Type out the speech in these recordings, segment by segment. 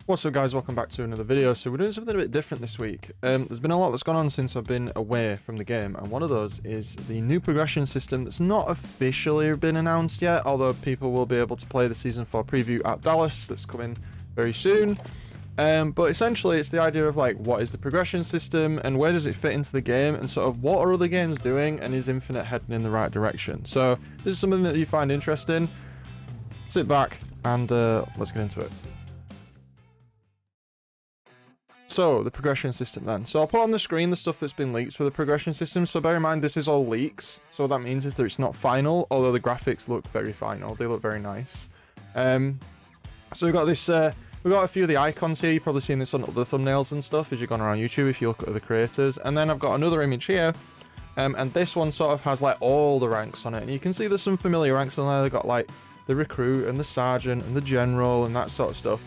What's up guys, welcome back to another video. So we're doing something a bit different this week. There's been a lot that's gone on since I've been away from the game, and one of those is the new progression system that's not officially been announced yet, although people will be able to play the Season 4 preview at Dallas that's coming very soon. But essentially it's the idea of like, what is the progression system and where does it fit into the game, and sort of what are other games doing, and is Infinite heading in the right direction? So this is something that you find interesting. Sit back and let's get into it. So, the progression system then. So I'll put on the screen the stuff that's been leaked for the progression system. So bear in mind, this is all leaks. So what that means is that it's not final, although the graphics look very final. They look very nice. So we've got this, we've got a few of the icons here. You've probably seen this on the thumbnails and stuff as you've gone around YouTube if you look at the creators. And then I've got another image here. And this one sort of has like all the ranks on it. And you can see there's some familiar ranks on there. They've got like the recruit and the sergeant and the general and that sort of stuff.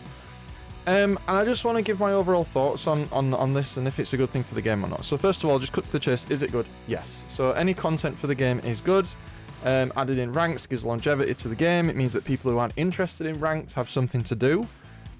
And I just want to give my overall thoughts on this and if it's a good thing for the game or not. So first of all, just cut to the chase. Is it good? Yes. So any content for the game is good. Added in ranks gives longevity to the game. It means that people who aren't interested in ranked have something to do.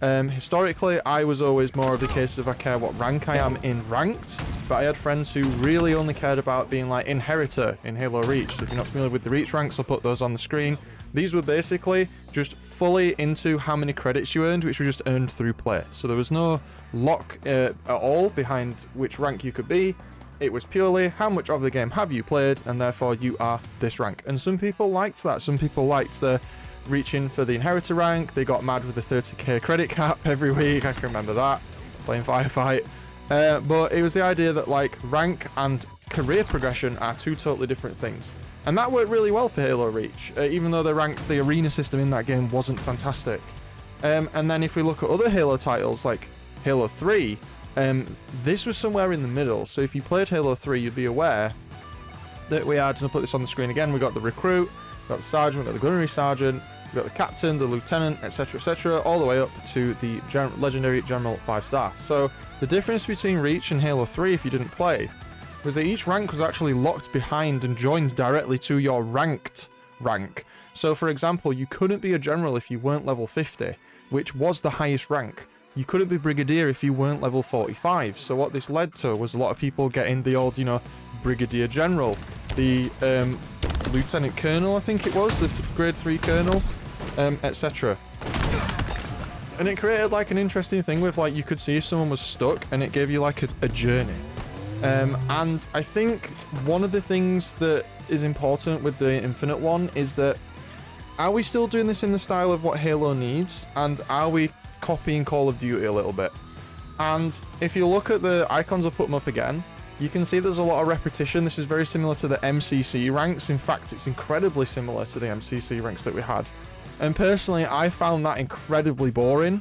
Historically, I was always more of the case of I care what rank I am in ranked, but I had friends who really only cared about being like Inheritor in Halo Reach. So if you're not familiar with the Reach ranks, I'll put those on the screen. These were basically just fully into how many credits you earned, which were just earned through play. So there was no lock at all behind which rank you could be. It was purely how much of the game have you played, and therefore you are this rank. And some people liked that. Some people liked the reaching for the Inheritor rank. They got mad with the 30k credit cap every week. I can remember that, playing Firefight. But it was the idea that like rank and career progression are two totally different things. And that worked really well for Halo Reach, even though the arena system in that game wasn't fantastic. And then if we look at other Halo titles, like Halo 3, this was somewhere in the middle. So if you played Halo 3, you'd be aware that we had, and I'll put this on the screen again, we got the recruit, we got the sergeant, we got the gunnery sergeant, we got the captain, the lieutenant, etc., all the way up to the legendary general 5-star. So the difference between Reach and Halo 3, if you didn't play, was that each rank was actually locked behind and joined directly to your ranked rank. So for example, you couldn't be a general if you weren't level 50, which was the highest rank. You couldn't be brigadier if you weren't level 45. So what this led to was a lot of people getting the old, brigadier general, the lieutenant colonel, I think it was, the grade 3 colonel, etc. And it created like an interesting thing with like, you could see if someone was stuck and it gave you like a journey. And I think one of the things that is important with the Infinite one is that, are we still doing this in the style of what Halo needs, and are we copying Call of Duty a little bit? And if you look at the icons, I'll put them up again, you can see there's a lot of repetition. This is very similar to the MCC ranks. In fact, it's incredibly similar to the MCC ranks that we had. And personally, I found that incredibly boring.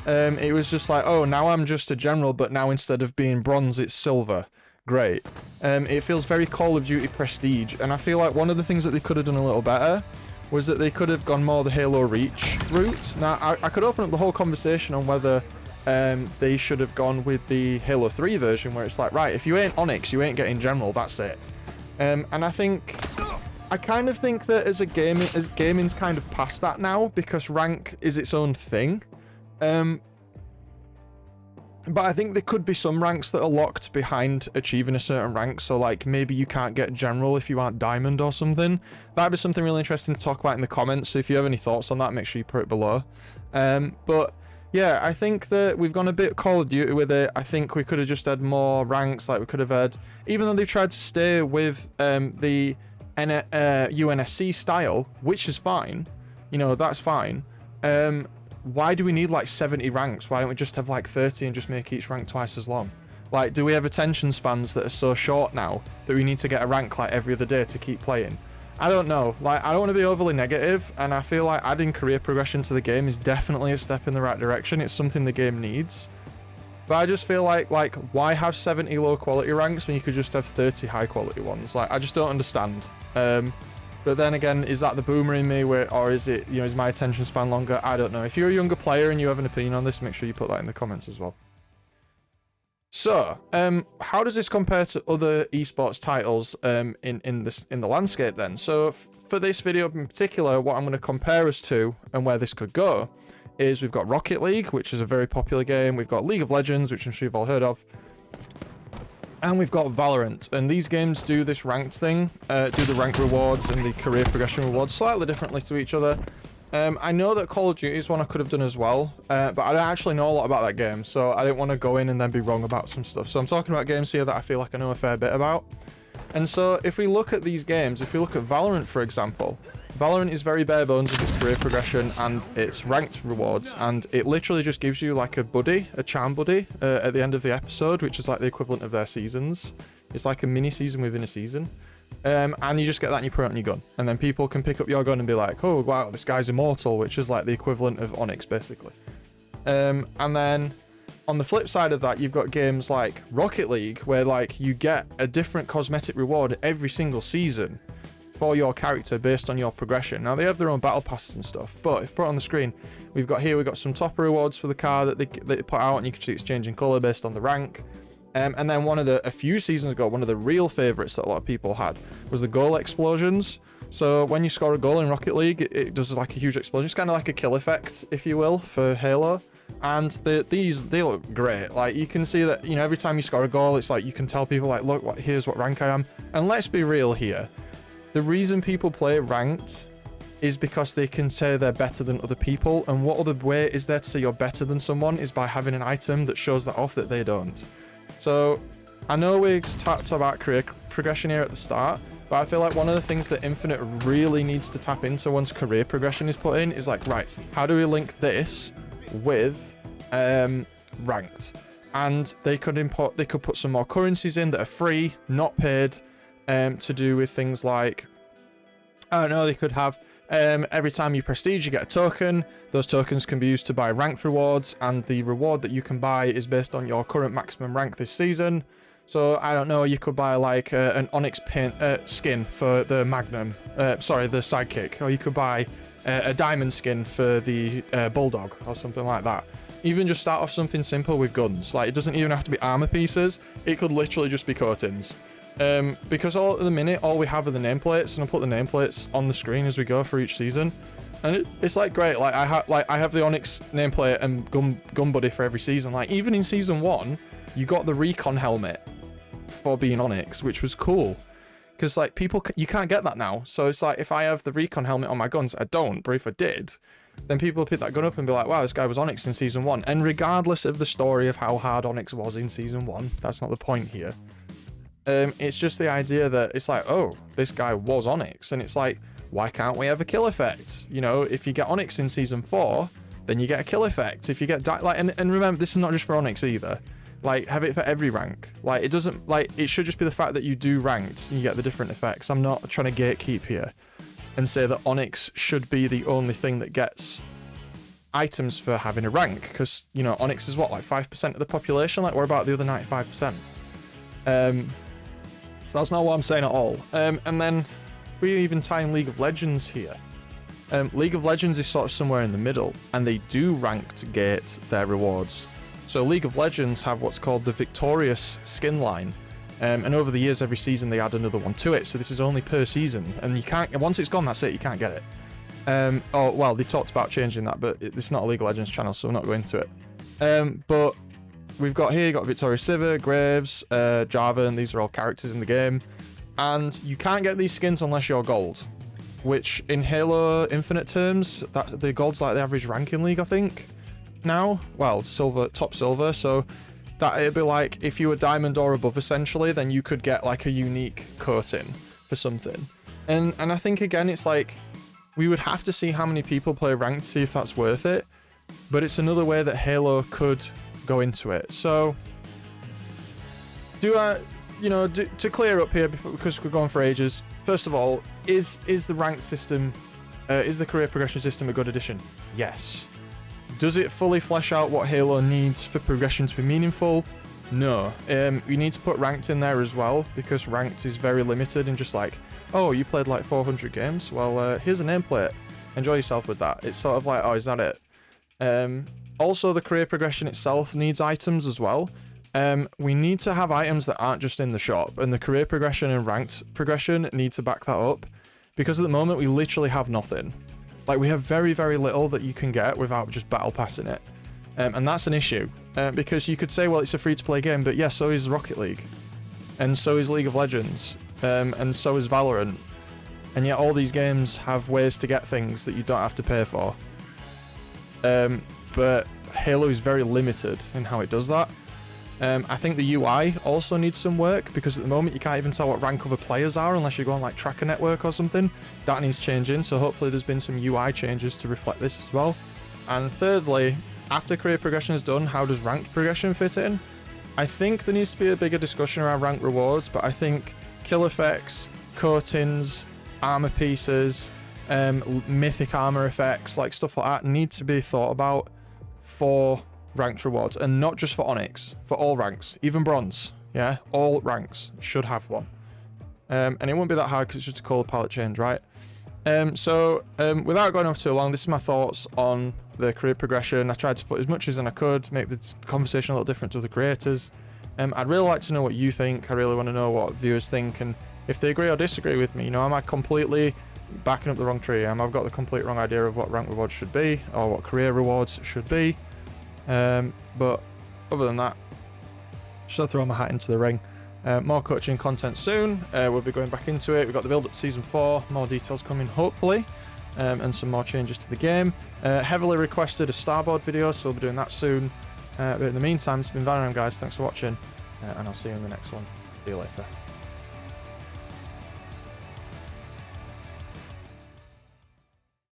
It was just like, oh, now I'm just a general, but now instead of being bronze, it's silver. Great. It feels very Call of Duty prestige, and I feel like one of the things that they could have done a little better was that they could have gone more the Halo Reach route. Now, I could open up the whole conversation on whether they should have gone with the Halo 3 version, where it's like, right, if you ain't Onyx, you ain't getting general, that's it. And I kind of think that as gaming's kind of past that now, because rank is its own thing. But I think there could be some ranks that are locked behind achieving a certain rank. So like maybe you can't get general if you aren't diamond or something. That'd be something really interesting to talk about in the comments. So if you have any thoughts on that, make sure you put it below. But yeah, I think that we've gone a bit Call of Duty with it. I think we could have just had more ranks. Like we could have had, even though they've tried to stay with the UNSC style, which is fine. That's fine. Why do we need like 70 ranks? Why don't we just have like 30 and just make each rank twice as long? Like, do we have attention spans that are so short now that we need to get a rank like every other day to keep playing? I don't know. Like, I don't want to be overly negative, and I feel like adding career progression to the game is definitely a step in the right direction. It's something the game needs. But I just feel like why have 70 low quality ranks when you could just have 30 high quality ones? Like, I just don't understand. But then again, is that the boomer in me, or is it, is my attention span longer? I don't know. If you're a younger player and you have an opinion on this, make sure you put that in the comments as well. So, how does this compare to other esports titles in the landscape then? So, for this video in particular, what I'm going to compare us to and where this could go is we've got Rocket League, which is a very popular game. We've got League of Legends, which I'm sure you've all heard of. And we've got Valorant. And these games do this ranked thing, do the rank rewards and the career progression rewards slightly differently to each other. I know that Call of Duty is one I could have done as well, but I don't actually know a lot about that game, so I didn't want to go in and then be wrong about some stuff. So I'm talking about games here that I feel like I know a fair bit about. And so if we look at these games, if we look at Valorant, for example, Valorant is very bare bones with its career progression and its ranked rewards, and it literally just gives you like a buddy, a charm buddy, at the end of the episode, which is like the equivalent of their seasons. It's like a mini season within a season. And you just get that and you put it on your gun. And then people can pick up your gun and be like, oh, wow, this guy's immortal, which is like the equivalent of Onyx, basically. And then on the flip side of that, you've got games like Rocket League, where like you get a different cosmetic reward every single season for your character based on your progression. Now, they have their own battle passes and stuff, but if put on the screen, we've got some topper rewards for the car that they put out, and you can see it's changing color based on the rank. And then a few seasons ago, one of the real favorites that a lot of people had was the goal explosions. So when you score a goal in Rocket League, it does like a huge explosion. It's kind of like a kill effect, if you will, for Halo. And they look great. Like, you can see that, you know, every time you score a goal, it's like you can tell people like, look, here's what rank I am. And let's be real here. The reason people play ranked is because they can say they're better than other people. And what other way is there to say you're better than someone is by having an item that shows that off that they don't. So I know we talked about career progression here at the start, but I feel like one of the things that Infinite really needs to tap into once career progression is put in is like, right, how do we link this with ranked? And they could put some more currencies in that are free, not paid, to do with things like, I don't know, they could have every time you prestige, you get a token. Those tokens can be used to buy ranked rewards, and the reward that you can buy is based on your current maximum rank this season. So, I don't know, you could buy like an Onyx skin for the Magnum, the Sidekick, or you could buy a diamond skin for the Bulldog, or something like that. Even just start off something simple with guns. Like, it doesn't even have to be armor pieces. It could literally just be coatings. Because at the minute, all we have are the nameplates, and I'll put the nameplates on the screen as we go for each season. And it's like great. Like I have the Onyx nameplate and gun buddy for every season. Like, even in season 1, you got the recon helmet for being Onyx, which was cool. Because like you can't get that now. So it's like, if I have the recon helmet on my guns, I don't. But if I did, then people would pick that gun up and be like, wow, this guy was Onyx in season 1. And regardless of the story of how hard Onyx was in season 1, that's not the point here. It's just the idea that it's like, oh, this guy was Onyx, and it's like, why can't we have a kill effect? You know, if you get Onyx in season 4, then you get a kill effect. If you get and remember, this is not just for Onyx either. Like, have it for every rank. Like, it doesn't, like, it should just be the fact that you do ranked and you get the different effects. I'm not trying to gatekeep here and say that Onyx should be the only thing that gets items for having a rank, because, you know, Onyx is what, like 5% of the population? Like, what about the other 95%? So that's not what I'm saying at all. And then we even tie in League of Legends here. League of Legends is sort of somewhere in the middle, and they do rank to gate their rewards. So League of Legends have what's called the Victorious skin line. And over the years, every season they add another one to it. So this is only per season, and you can't, once it's gone, that's it, you can't get it. Oh, well, they talked about changing that, but it's not a League of Legends channel, so we're not going to it. But we've got here, you got Victoria Civer, Graves, Java, and these are all characters in the game. And you can't get these skins unless you're gold, which in Halo Infinite terms, that the gold's like the average rank in League, I think, now. Well, silver, top silver, so that it'd be like if you were diamond or above, essentially, then you could get like a unique coating for something. And I think, again, it's like, we would have to see how many people play ranked to see if that's worth it, but it's another way that Halo could go into it. So to clear up here, because we're going for ages, first of all, is the ranked system, is the career progression system a good addition? Yes. Does it fully flesh out what Halo needs for progression to be meaningful? No. You need to put ranked in there as well, because ranked is very limited and just like, oh, you played like 400 games? Well, here's a nameplate. Enjoy yourself with that. It's sort of like, oh, is that it? Also, the career progression itself needs items as well. We need to have items that aren't just in the shop, and the career progression and ranked progression need to back that up, because at the moment we literally have nothing. Like, we have very, very little that you can get without just battle passing it. And that's an issue. Because you could say, well, it's a free-to-play game, but yeah, so is Rocket League. And so is League of Legends. And so is Valorant. And yet all these games have ways to get things that you don't have to pay for. But Halo is very limited in how it does that. I think the UI also needs some work, because at the moment you can't even tell what rank other players are unless you go on like Tracker Network or something. That needs changing, so hopefully there's been some UI changes to reflect this as well. And thirdly, after career progression is done, how does ranked progression fit in? I think there needs to be a bigger discussion around ranked rewards, but I think kill effects, coatings, armor pieces, mythic armor effects, like stuff like that, need to be thought about for ranked rewards, and not just for Onyx, for all ranks, even bronze. Yeah, all ranks should have one. And it won't be that hard because it's just a color palette change, right? Without going off too long, this is my thoughts on the career progression. I tried to put as much as I could, make the conversation a little different to the creators. I'd really like to know what you think. I really want to know what viewers think, and if they agree or disagree with me. You know, am I completely backing up the wrong tree? I've got the complete wrong idea of what rank rewards should be, or what career rewards should be. But other than that, should I throw my hat into the ring? More coaching content soon. We'll be going back into it. We've got the build up to season 4, more details coming hopefully, and some more changes to the game. Heavily requested a starboard video, so we'll be doing that soon. But in the meantime, it's been Vanadam, guys. Thanks for watching, and I'll see you in the next one. See you later.